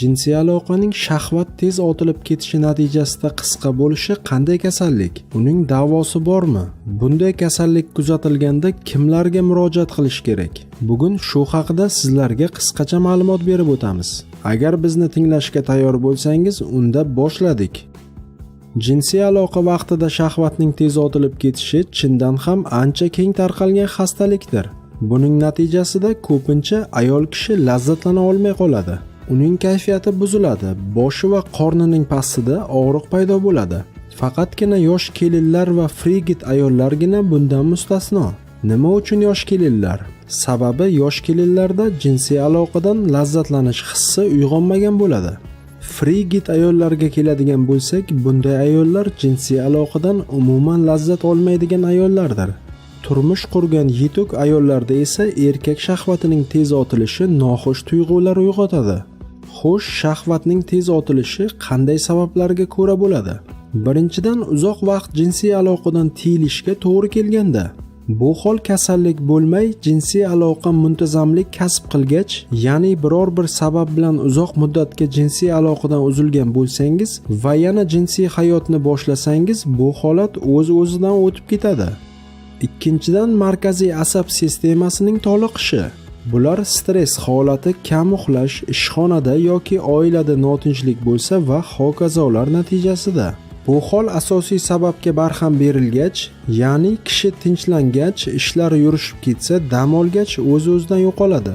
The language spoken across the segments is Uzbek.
Jinsiy aloqaning shahvat tez otilib ketishi natijasida qisqa bo'lishi qanday kasallik? Uning davosi bormi? Bunday kasallik kuzatilganda kimlarga murojaat qilish kerak? Bugun shu haqida sizlarga qisqacha ma'lumot berib o'tamiz. Agar bizni tinglashga tayyor bo'lsangiz, unda boshladik. Jinsiy aloqa vaqtida shahvatning tez otilib ketishi chindan ham ancha keng tarqalgan xastalikdir. Buning natijasida ko'pincha ayol kishi lazzatlana olmay qoladi. Uning kayfiyati buziladi, boshi va qornining pastida og'riq paydo bo'ladi. Faqatgina yosh kelinlar va frigid ayollargina bundan mustasno. Nima uchun yosh kelinlar? Sababi yosh kelinlarda jinsiy aloqadan lazzatlanish hissi uyg'onmagan bo'ladi. Frigid ayollarga keladigan bo'lsak, bunday ayollar jinsiy aloqadan umuman lazzat olmaydigan ayollardir. Turmush qurgan yetuk ayollarda esa erkak shahvatining tez otilishi noxush tuyg'ular uyg'otadi. Xo'sh, shahvatning tez otilishi qanday sabablarga ko'ra bo'ladi? Birinchidan, uzoq vaqt jinsiy aloqadan tiyilishga to'g'ri kelganda. Bu hol kasallik bo'lmay, jinsiy aloqa muntazamlik kasb qilgach, ya'ni biror bir sabab bilan uzoq muddatga jinsiy aloqadan uzilgan bo'lsangiz va yana jinsiy hayotni boshlasangiz, bu holat o'z-o'zidan o'tib ketadi. Ikkinchidan, markaziy asab sistemasining toliqishi. Bular stress holati, kam uxlash, ishxonada yoki oilada notinchlik bo'lsa va hokazolar natijasida. Bu hol asosiy sababga barham berilgach, ya'ni kishi tinchlangach, ishlari yurishib ketsa, dam olgach o'z-o'zidan yo'qoladi.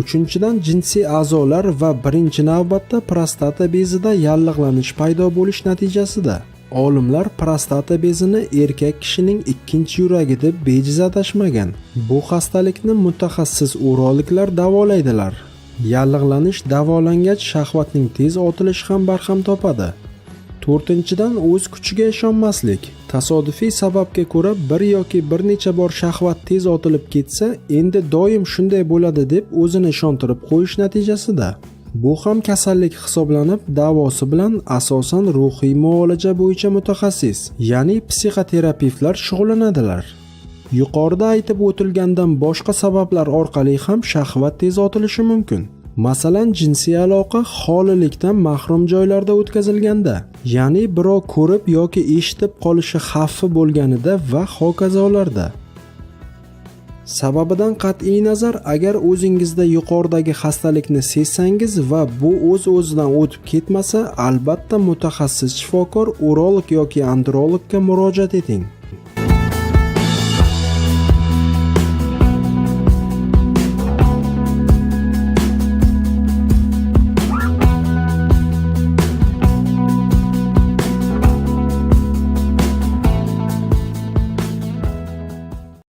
Uchinchidan, jinsiy a'zolar va birinchi navbatda prostata bezida yallig'lanish paydo bo'lish natijasida. Olimlar prostata bezini erkak kishining ikkinchi yuragi deb bejiz atashmagan. Bu xastalikni mutaxassis urologlar davolaydilar. Yallig'lanish davolangach shahvatning tez otilishi ham barham topadi. To'rtinchidan, o'z kuchiga ishonmaslik. Tasodifiy sababga ko'ra bir yoki bir necha bor shahvat tez otilib ketsa, endi doim shunday bo'ladi deb o'zini ishontirib qo'yish natijasida. Bu ham kasallik hisoblanib, davosi bilan asosan ruhiy muolaja bo'yicha mutaxassis, ya'ni psixoterapevtlar shug'ullanadilar. Yuqorida aytib o'tilgandan boshqa sabablar orqali ham shahvat tez otilishi mumkin. Masalan, jinsiy aloqa holilikdan mahrum joylarda o'tkazilganda, ya'ni birov ko'rib yoki eshitib qolishi xavfi bo'lganida va hokazolarda. Sababidan qat'iy nazar, agar o'zingizda yuqoridagi xastalikni sezsangiz va bu o'z-o'zidan o'tib ketmasa, albatta mutaxassis shifokor, urolog yoki andrologga murojaat eting.